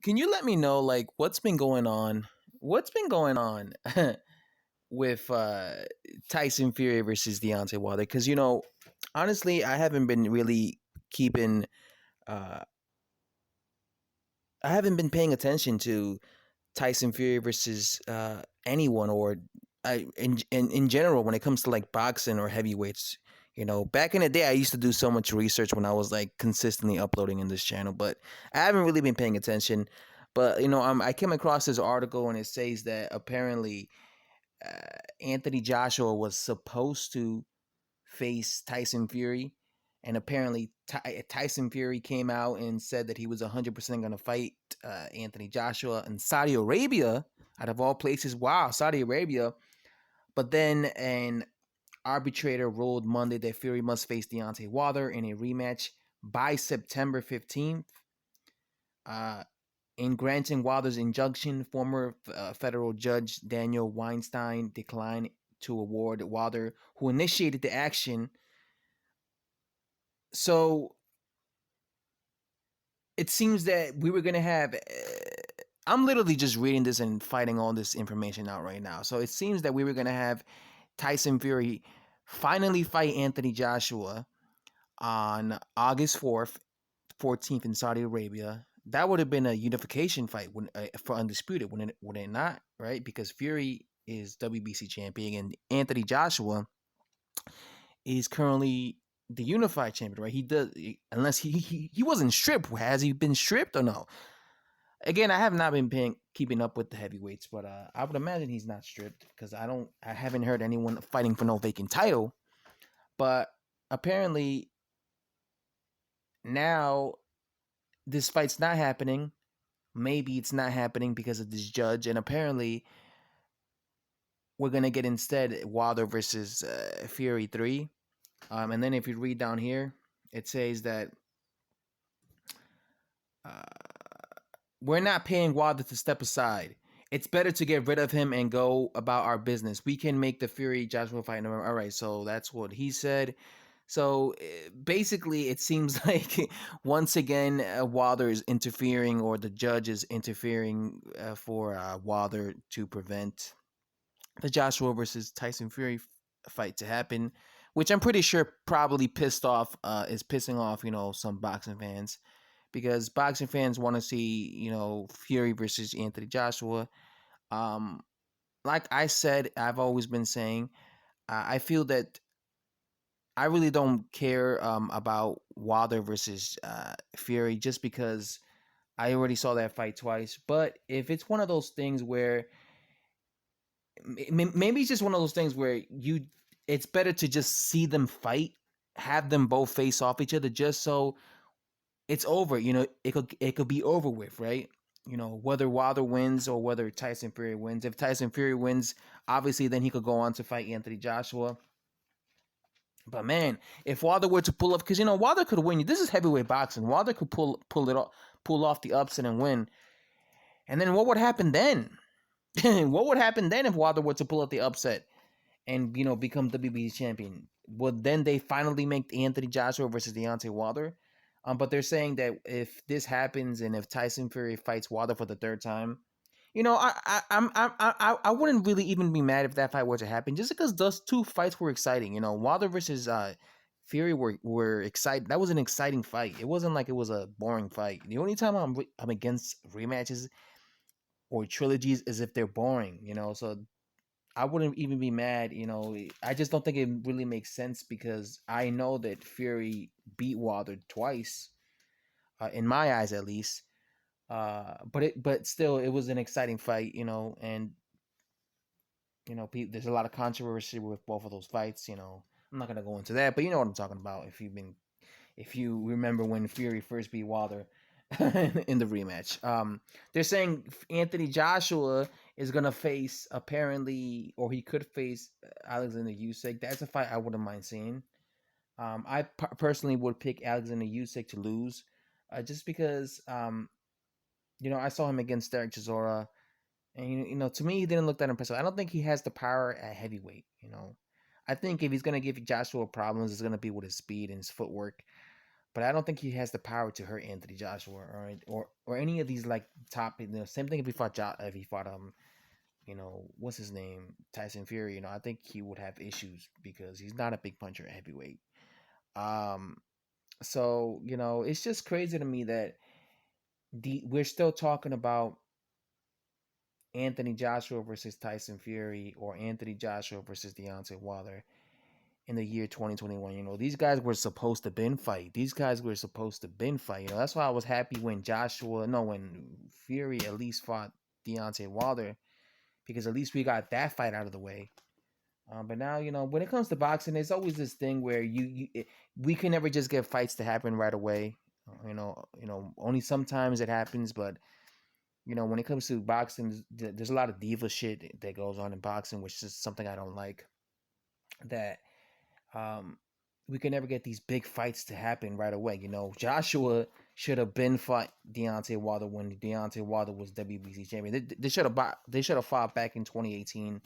can you let me know like what's been going on? What's been going on with Tyson Fury versus Deontay Wilder? Because honestly, I haven't been really keeping. Uh, I haven't been paying attention to Tyson Fury versus anyone, or in general when it comes to like boxing or heavyweights. Back in the day, I used to do so much research when I was like consistently uploading in this channel, but I haven't really been paying attention. But I came across this article and it says that apparently Anthony Joshua was supposed to face Tyson Fury, and apparently Tyson Fury came out and said that he was 100% going to fight Anthony Joshua in Saudi Arabia, out of all places. Wow, Saudi Arabia. But then an arbitrator ruled Monday that Fury must face Deontay Wilder in a rematch by September 15th. In granting Wilder's injunction, former federal judge Daniel Weinstein declined to award Wilder, who initiated the action. So it seems that we were going to have. I'm literally just reading this and fighting all this information out right now. So it seems that we were going to have Tyson Fury finally fight Anthony Joshua on August 14th in Saudi Arabia. That would have been a unification fight for undisputed, would it not? Right? Because Fury is WBC champion and Anthony Joshua is currently the unified champion, right? He does, unless he wasn't stripped. Has he been stripped or no? Again, I have not been keeping up with the heavyweights, but I would imagine he's not stripped because I haven't heard anyone fighting for no vacant title. But apparently now this fight's not happening. Maybe it's not happening because of this judge, and apparently we're gonna get instead Wilder versus Fury 3. And then if you read down here, it says that uh, we're not paying Wilder to step aside. It's better to get rid of him and go about our business. We can make the Fury Joshua fight. All right, so that's what he said. So basically, it seems like once again Wilder is interfering, or the judge is interfering for Wilder to prevent the Joshua versus Tyson Fury fight to happen, which I'm pretty sure probably is pissing off some boxing fans, because boxing fans want to see Fury versus Anthony Joshua. Um, like I said, I've always been saying, I feel that I really don't care about Wilder versus Fury, just because I already saw that fight twice. But if it's one of those things where maybe it's just one of those things where it's better to just see them fight, have them both face off each other, just so it's over. It could be over with, right? Whether Wilder wins or whether Tyson Fury wins. If Tyson Fury wins, obviously then he could go on to fight Anthony Joshua. But man, if Wilder were to pull up, because Wilder could win. This is heavyweight boxing. Wilder could pull off the upset and win. And then what would happen then? What would happen then if Wilder were to pull out the upset and become WBC champion? Would then they finally make Anthony Joshua versus Deontay Wilder? But they're saying that if this happens and if Tyson Fury fights Wilder for the third time, I wouldn't really even be mad if that fight were to happen, just because those two fights were exciting. Wilder versus Fury were exciting. That was an exciting fight. It wasn't like it was a boring fight. The only time I'm against rematches or trilogies is if they're boring. So I wouldn't even be mad. I just don't think it really makes sense, because I know that Fury beat Wilder twice, in my eyes at least. But still, it was an exciting fight. And there's a lot of controversy with both of those fights. I'm not gonna go into that, but you know what I'm talking about. If you remember when Fury first beat Wilder in the rematch. They're saying Anthony Joshua is gonna face, apparently, or he could face Alexander Usyk. That's a fight I wouldn't mind seeing. I personally would pick Alexander Usyk to lose, just because I saw him against Derek Chisora, and to me he didn't look that impressive. I don't think he has the power at heavyweight. I think if he's gonna give Joshua problems, it's gonna be with his speed and his footwork. but I don't think he has the power to hurt Anthony Joshua or any of these like top. Same thing if he fought if he fought what's his name, Tyson Fury. I think he would have issues because he's not a big puncher at heavyweight. Um, so it's just crazy to me that we're still talking about Anthony Joshua versus Tyson Fury or Anthony Joshua versus Deontay Wilder in the year 2021. These guys were supposed to been fight. These guys were supposed to been fight. That's why I was happy when when Fury at least fought Deontay Wilder, because at least we got that fight out of the way. But now, when it comes to boxing, there's always this thing where we can never just get fights to happen right away. Only sometimes it happens, but when it comes to boxing, there's a lot of diva shit that goes on in boxing, which is something I don't like. That um, we can never get these big fights to happen right away. Joshua should have been fought Deontay Wilder when Deontay Wilder was WBC champion. They should have fought back in 2018,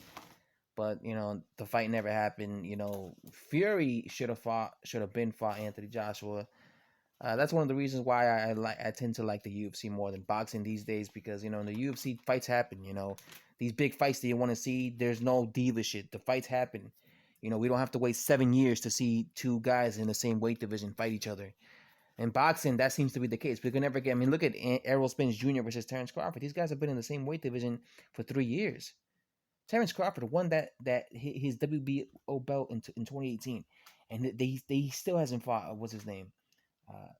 but the fight never happened. Fury should have been fought Anthony Joshua. That's one of the reasons why I tend to like the UFC more than boxing these days, because in the UFC fights happen. These big fights that you want to see, there's no diva shit. The fights happen. We don't have to wait 7 years to see two guys in the same weight division fight each other. In boxing, that seems to be the case. We can never get. I mean, look at Errol Spence Jr. versus Terrence Crawford. These guys have been in the same weight division for 3 years. Terrence Crawford won his WBO belt in 2018, and they still hasn't fought. What's his name? Uh,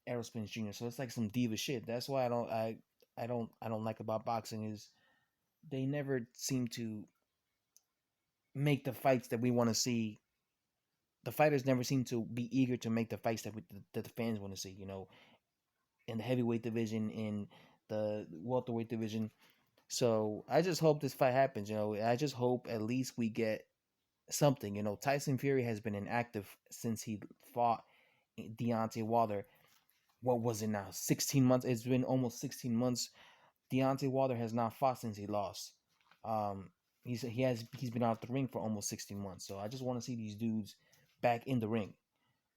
Errol Spence Jr. So it's like some diva shit. That's why I don't like about boxing is they never seem to make the fights that we want to see. The fighters never seem to be eager to make the fights that the fans want to see. In the heavyweight division, in the welterweight division. So I just hope this fight happens. I just hope at least we get something. Tyson Fury has been inactive since he fought Deontay Wilder. What was it now? 16 months. It's been almost 16 months. Deontay Wilder has not fought since he lost. Um, he's been out the ring for almost 16 months. So I just want to see these dudes back in the ring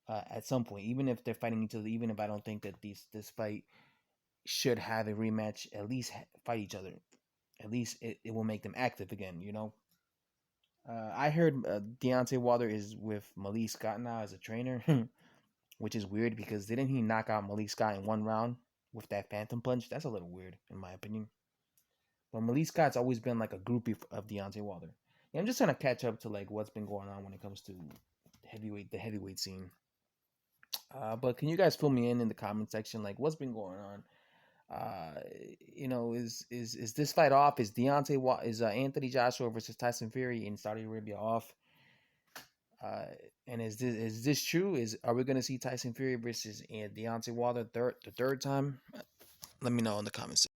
at some point, even if they're fighting each other. Even if I don't think that this fight should have a rematch, at least fight each other. At least it will make them active again. I heard Deontay Wilder is with Malik Scott now as a trainer, which is weird because didn't he knock out Malik Scott in one round with that phantom punch? That's a little weird in my opinion. But Malik Scott's always been like a groupie of Deontay Wilder. Yeah, I'm just trying to catch up to like what's been going on when it comes to the heavyweight scene. But can you guys fill me in the comment section? Like, what's been going on? Uh, is this fight off? Is Anthony Joshua versus Tyson Fury in Saudi Arabia off? Uh, and is this true? Are we gonna see Tyson Fury versus Deontay Wilder the third time? Let me know in the comments.